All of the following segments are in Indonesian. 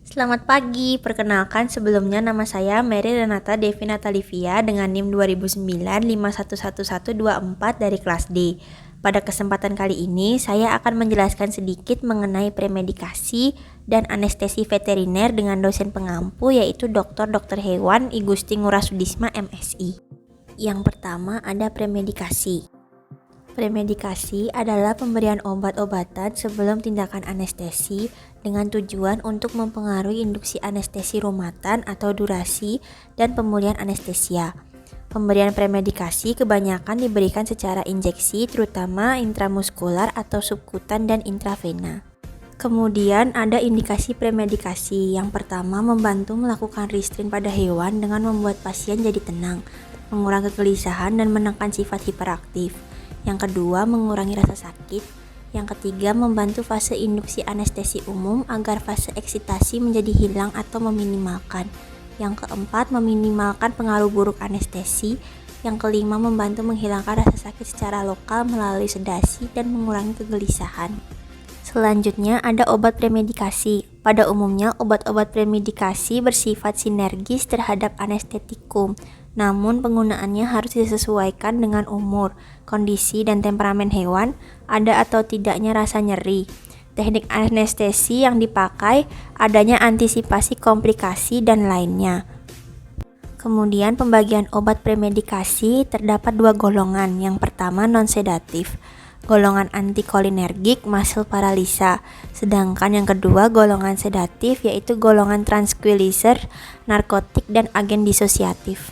Selamat pagi, perkenalkan sebelumnya nama saya Mary Renata Devi Natalivia dengan NIM 2009 511124 dari kelas D. Pada kesempatan kali ini, saya akan menjelaskan sedikit mengenai premedikasi dan anestesi veteriner dengan dosen pengampu yaitu Dr. Hewan I Gusti Ngurah MSI. Yang pertama ada premedikasi. Premedikasi adalah pemberian obat-obatan sebelum tindakan anestesi dengan tujuan untuk mempengaruhi induksi anestesi ruamatan atau durasi dan pemulihan anestesia. Pemberian premedikasi kebanyakan diberikan secara injeksi, terutama intramuskular atau subkutan dan intravena. Kemudian ada indikasi premedikasi. Yang pertama, membantu melakukan restrain pada hewan dengan membuat pasien jadi tenang, mengurangi kegelisahan dan menekan sifat hiperaktif. Yang kedua, mengurangi rasa sakit. Yang ketiga, membantu fase induksi anestesi umum agar fase eksitasi menjadi hilang atau meminimalkan. Yang keempat, meminimalkan pengaruh buruk anestesi. Yang kelima, membantu menghilangkan rasa sakit secara lokal melalui sedasi dan mengurangi kegelisahan. Selanjutnya ada obat premedikasi. Pada umumnya, obat-obat premedikasi bersifat sinergis terhadap anestetikum. Namun penggunaannya harus disesuaikan dengan umur, kondisi, dan temperamen hewan, ada atau tidaknya rasa nyeri. Teknik anestesi yang dipakai, adanya antisipasi komplikasi, dan lainnya. Kemudian pembagian obat premedikasi terdapat dua golongan. Yang pertama non-sedatif, golongan antikolinergik muscle paralisa. Sedangkan yang kedua golongan sedatif yaitu golongan tranquilizer, narkotik, dan agen disosiatif.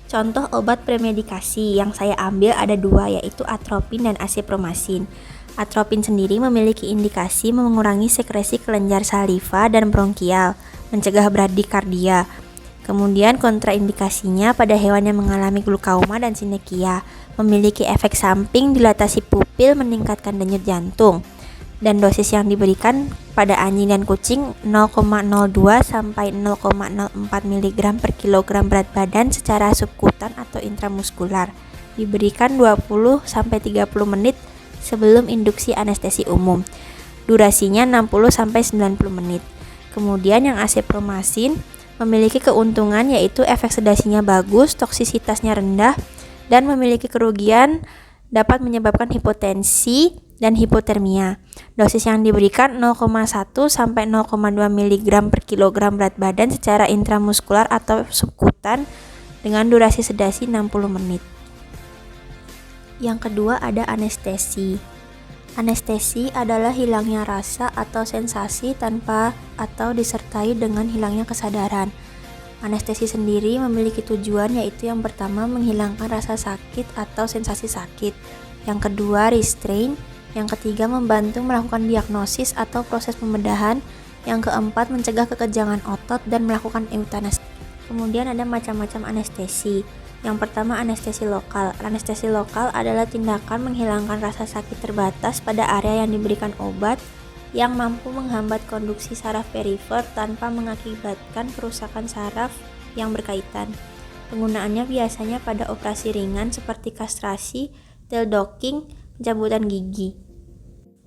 Contoh obat premedikasi yang saya ambil ada dua yaitu atropin dan acipromycin. Atropin sendiri memiliki indikasi mengurangi sekresi kelenjar saliva dan bronkial, mencegah bradikardia. Kemudian kontraindikasinya pada hewan yang mengalami glukauma dan sinekia, memiliki efek samping dilatasi pupil, meningkatkan denyut jantung. Dan dosis yang diberikan pada anjing dan kucing 0,02 sampai 0,04 mg per kilogram berat badan secara subkutan atau intramuskular. Diberikan 20 sampai 30 menit sebelum induksi anestesi umum. Durasinya 60 sampai 90 menit. Kemudian yang acipromycin memiliki keuntungan yaitu efek sedasinya bagus, toksisitasnya rendah, dan memiliki kerugian dapat menyebabkan hipotensi dan hipotermia. Dosis yang diberikan 0,1 sampai 0,2 mg per kilogram berat badan secara intramuskular atau subkutan dengan durasi sedasi 60 menit. Yang kedua ada anestesi. Anestesi adalah hilangnya rasa atau sensasi tanpa atau disertai dengan hilangnya kesadaran. Anestesi sendiri memiliki tujuan yaitu yang pertama menghilangkan rasa sakit atau sensasi sakit. Yang kedua restrain. Yang ketiga membantu melakukan diagnosis atau proses pembedahan. Yang keempat mencegah kekejangan otot dan melakukan eutanasi. Kemudian ada macam-macam anestesi. Yang pertama anestesi lokal. Anestesi lokal adalah tindakan menghilangkan rasa sakit terbatas pada area yang diberikan obat yang mampu menghambat konduksi saraf perifer tanpa mengakibatkan kerusakan saraf yang berkaitan. Penggunaannya biasanya pada operasi ringan seperti kastrasi, tail docking, pencabutan gigi.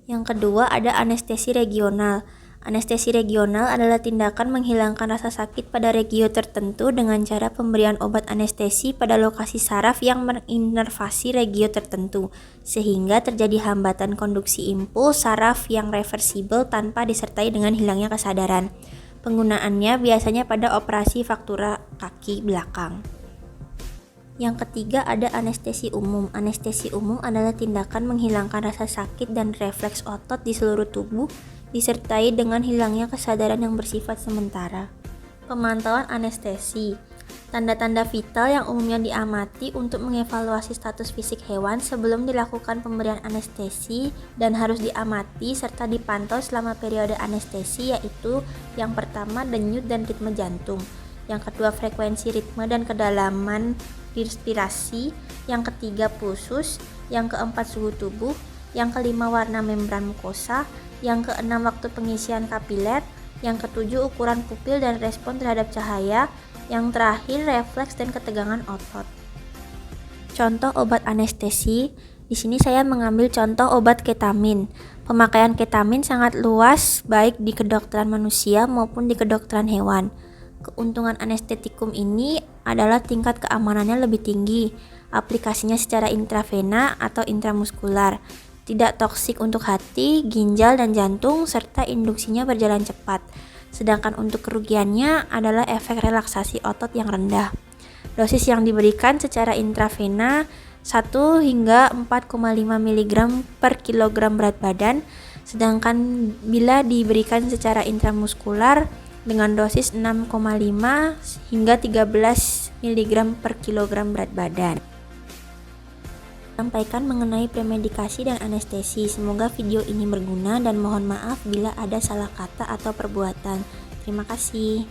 Yang kedua ada anestesi regional. Anestesi regional adalah tindakan menghilangkan rasa sakit pada regio tertentu dengan cara pemberian obat anestesi pada lokasi saraf yang menginervasi regio tertentu, sehingga terjadi hambatan konduksi impuls saraf yang reversibel tanpa disertai dengan hilangnya kesadaran. Penggunaannya biasanya pada operasi fraktura kaki belakang. Yang ketiga ada anestesi umum. Anestesi umum adalah tindakan menghilangkan rasa sakit dan refleks otot di seluruh tubuh disertai dengan hilangnya kesadaran yang bersifat sementara. Pemantauan anestesi. Tanda-tanda vital yang umumnya diamati untuk mengevaluasi status fisik hewan sebelum dilakukan pemberian anestesi dan harus diamati serta dipantau selama periode anestesi yaitu yang pertama denyut dan ritme jantung, yang kedua frekuensi ritme dan kedalaman respirasi, yang ketiga pulsus, yang keempat suhu tubuh, yang kelima warna membran mukosa, yang keenam waktu pengisian kapiler, yang ketujuh ukuran pupil dan respon terhadap cahaya, yang terakhir refleks dan ketegangan otot. Contoh obat anestesi, di sini saya mengambil contoh obat ketamin. Pemakaian ketamin sangat luas baik di kedokteran manusia maupun di kedokteran hewan. Keuntungan anestetikum ini adalah tingkat keamanannya lebih tinggi, aplikasinya secara intravena atau intramuskular, tidak toksik untuk hati, ginjal, dan jantung, serta induksinya berjalan cepat. Sedangkan untuk kerugiannya adalah efek relaksasi otot yang rendah. Dosis yang diberikan secara intravena 1 hingga 4,5 mg per kilogram berat badan, sedangkan bila diberikan secara intramuskular dengan dosis 6,5 hingga 13 mg per kilogram berat badan. Sampaikan mengenai premedikasi dan anestesi. Semoga video ini berguna dan mohon maaf bila ada salah kata atau perbuatan. Terima kasih.